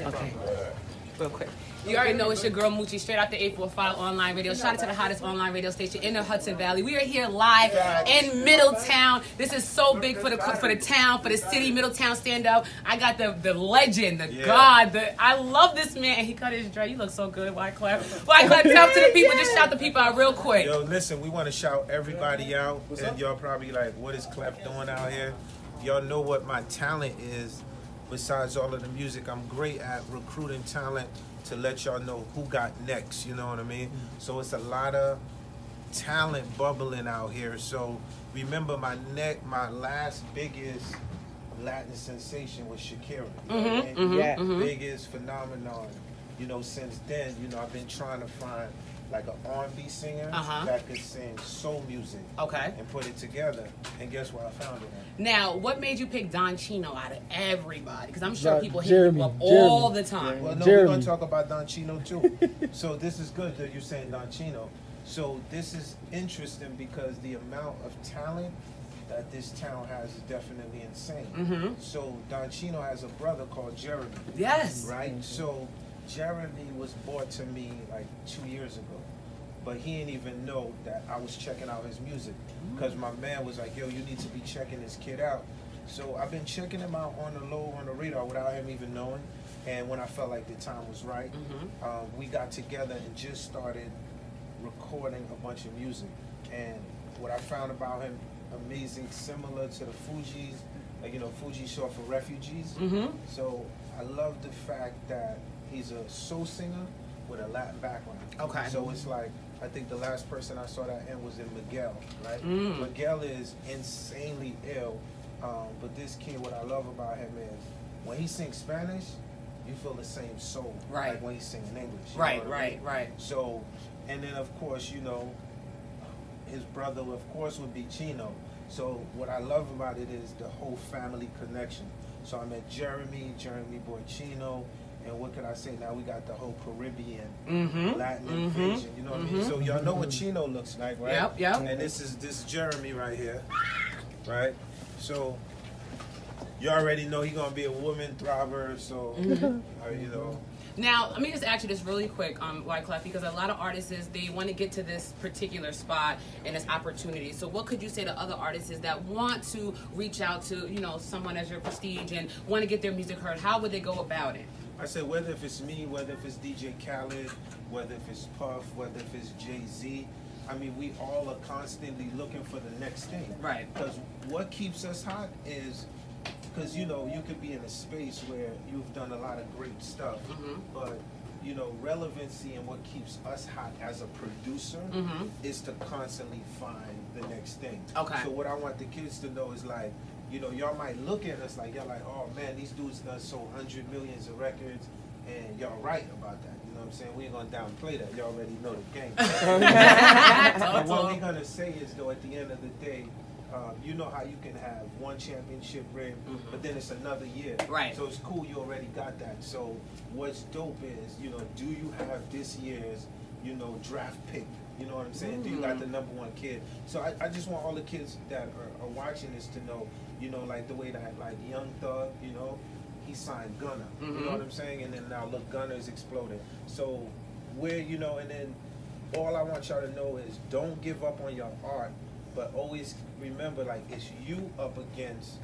Okay. Real quick. You already know it's your girl Moochie, straight out the 845 online radio. Shout out to the hottest online radio station in the Hudson Valley. We are here live in Middletown. This is so big for the town, for the city. Middletown, stand up. I got the legend, the god. I love this man, and he cut his dread. You look so good. Why clap? Why clap? Tell to the people. Just shout the people out real quick. Yo, listen, we want to shout everybody out, and y'all probably like, what is Clef doing out here? Y'all know what my talent is. Besides all of the music, I'm great at recruiting talent to let y'all know who got next, you know what I mean? So it's a lot of talent bubbling out here. So remember my last biggest Latin sensation was Shakira. You know what I mean? Biggest phenomenon. You know, since then, you know, I've been trying to find like an R&B singer that could sing soul music and put it together. And guess where I found it at? Now, what made you pick Don Chino out of everybody? Because I'm sure people hit you up all the time. Well, no, we're going to talk about Don Chino too. So this is good that you're saying Don Chino. So this is interesting because the amount of talent that this town has is definitely insane. So Don Chino has a brother called Jeremy. Yes. Right? So Jeremy was brought to me like 2 years ago, but he didn't even know that I was checking out his music because my man was like, yo, you need to be checking this kid out. So I've been checking him out on the low, on the radar without him even knowing. And when I felt like the time was right, we got together and just started recording a bunch of music. And what I found about him, amazing, similar to the Fugees, like, you know, Fugees short for refugees. So I love the fact that he's a soul singer with a Latin background. So it's like, I think the last person I saw that in was in Miguel, right? Miguel is insanely ill, but this kid, what I love about him is when he sings Spanish, you feel the same soul, like when he's singing English. Right. So, and then of course, you know, his brother, of course, would be Chino. So what I love about it is the whole family connection. So I met Jeremy boy Chino. And what can I say now? We got the whole Caribbean, Latin invasion. You know what I mean? So y'all know what Chino looks like, right? Yep. And this is Jeremy right here, right? So you already know he's gonna be a woman thriver. So you know. Now, let me just ask you this really quick, Wyclef, because a lot of artists, they want to get to this particular spot and this opportunity. So what could you say to other artists that want to reach out to, you know, someone as your prestige and want to get their music heard? How would they go about it? I said, whether if it's me, whether if it's DJ Khaled, whether if it's Puff, whether if it's Jay-Z, I mean, we all are constantly looking for the next thing. Right. Because what keeps us hot is, because, you know, you could be in a space where you've done a lot of great stuff, but, you know, relevancy and what keeps us hot as a producer is to constantly find the next thing. So what I want the kids to know is like, you know, y'all might look at us like, y'all like, oh man, these dudes done sold 100 million of records, and y'all right about that. You know what I'm saying? We ain't gonna downplay that. Y'all already know the game. But what we're gonna say is, though, at the end of the day, you know how you can have one championship ring, but then it's another year. Right. So it's cool you already got that. So what's dope is, you know, do you have this year's, you know, draft pick? You know what I'm saying? Do you got the #1 kid? So I just want all the kids that are watching this to know, you know, like the way that like Young Thug, you know, he signed Gunna. You know what I'm saying? And then now look, Gunna is exploding. So where, you know, and then all I want y'all to know is don't give up on your art, but always remember, like, it's you up against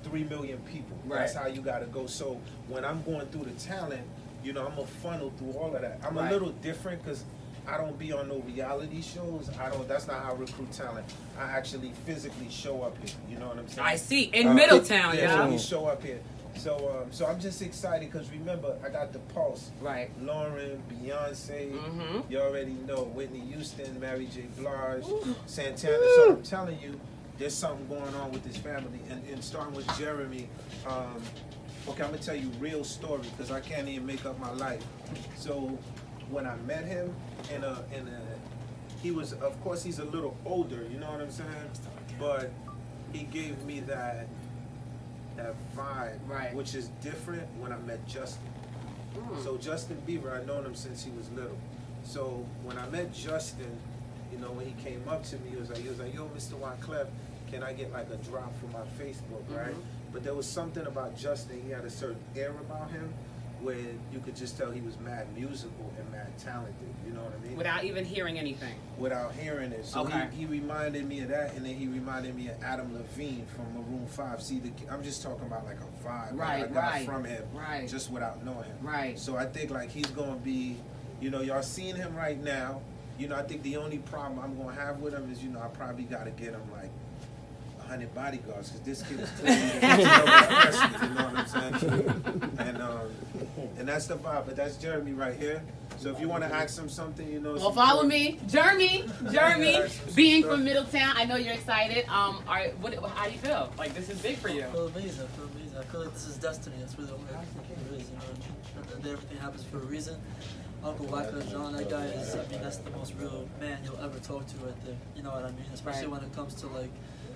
3 million people. That's how you gotta go. So when I'm going through the talent, you know, I'm a funnel through all of that. I'm a little different because I don't be on no reality shows. That's not how I recruit talent. I actually physically show up here. You know what I'm saying? I see. In Middletown, so we show up here. So I'm just excited because remember, I got the Pulse. Lauren, Beyonce, you already know, Whitney Houston, Mary J. Blige, Santana. So I'm telling you, there's something going on with this family. And starting with Jeremy, okay, I'm going to tell you a real story because I can't even make up my life. So when I met him, he was, of course, he's a little older, you know what I'm saying? But he gave me that vibe, which is different when I met Justin. So Justin Bieber, I've known him since he was little. So when I met Justin, you know, when he came up to me, he was like, yo, Mr. Wyclef, can I get like a drop for my Facebook, right? But there was something about Justin, he had a certain air about him where you could just tell he was mad musical and mad talented. You know what I mean? Without even hearing anything. Without hearing it. So okay. he reminded me of that, and then he reminded me of Adam Levine from Maroon 5. See, I'm just talking about like a vibe right, I got from him, right. just without knowing him. Right. So I think like he's gonna be, you know, y'all seeing him right now. You know, I think the only problem I'm gonna have with him is, you know, I probably gotta get him like 100 bodyguards, because this kid is clearly aggressive, you know what I'm saying? And that's the vibe. But that's Jeremy right here. So if you want to ask him something, you know. Well, follow me, Jeremy. Being from Middletown, I know you're excited. How do you feel? Like, this is big for you. I feel amazing. I feel like this is destiny. That's really what it is. You know, that everything happens for a reason. Uncle Wyclef Jean, that guy is. I mean, that's the most real man you'll ever talk to right there. You know what I mean? Especially when it comes to like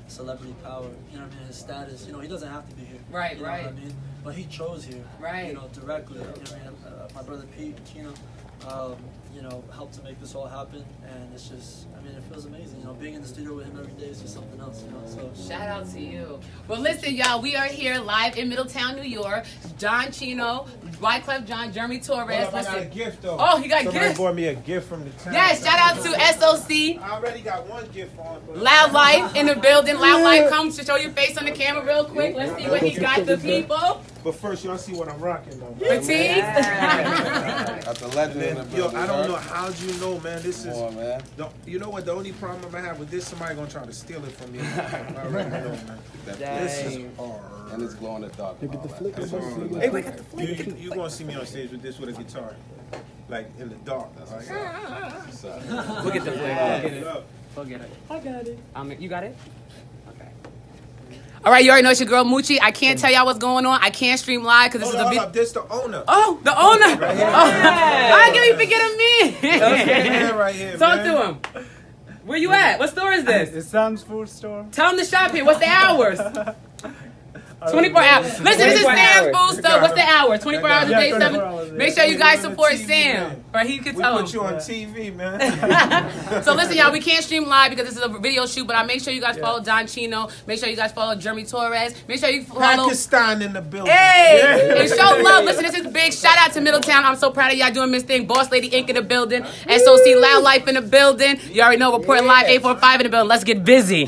celebrity power. You know what I mean? His status. You know, he doesn't have to be here. Right, you know what I mean? But he chose here. Right. You know, directly. You know what I mean? My brother Pete, you know, helped to make this all happen, and it's just, I mean, it feels amazing. You know, being in the studio with him every day is just something else. You know, so shout out to you. Well, listen, y'all, we are here live in Middletown, New York. Don Chino, Wyclef Jean, Jeremy Torres. Well, I got a gift though. Oh, he got a gift. Somebody brought me a gift from the town. Yes, shout out to SOC. I already got one gift on. Loud Life in the building. Loud Life, come to show your face on the camera real quick. Let's see what he got the people. But first, y'all see what I'm rocking though. Fatigues? Got the legend in the building. Yo, I don't know. How'd you know, man? This is. On, man. You know what? The only problem I have with this, somebody gonna try to steal it from me. I already know, man. This is hard. And it's glow in the dark. Look at the flick. Hey, we got the flick. You gonna see me on stage with this with a guitar, like in the dark. Like, Look at the flick. Go get it. I got it. You got it? Okay. All right, you already know it's your girl Moochie. I can't tell y'all what's going on. I can't stream live because this is a video. This the owner. Oh, the owner. Right here. I can't even forget me. Right here, Talk man. to him. Where you at? What store is this? It's Sam's food store. Tell him to shop here. What's the hours? 24 hours. Listen, this is Sam's food store. What's the hours? 24 hours a day, 7. Make sure you guys support Sam. Or he can tell him. We put you on TV, man. So listen, y'all, we can't stream live because this is a video shoot, but I make sure you guys follow Don Chino. Make sure you guys follow Jeremy Torres. Make sure you follow Pakistan in the building. Hey! And show love. Listen, this is big. Shout out to Middletown. I'm so proud of y'all doing this thing. Boss Lady Inc. in the building. SOC Loud Life in the building. You already know, reporting live 845 in the building. Let's get busy.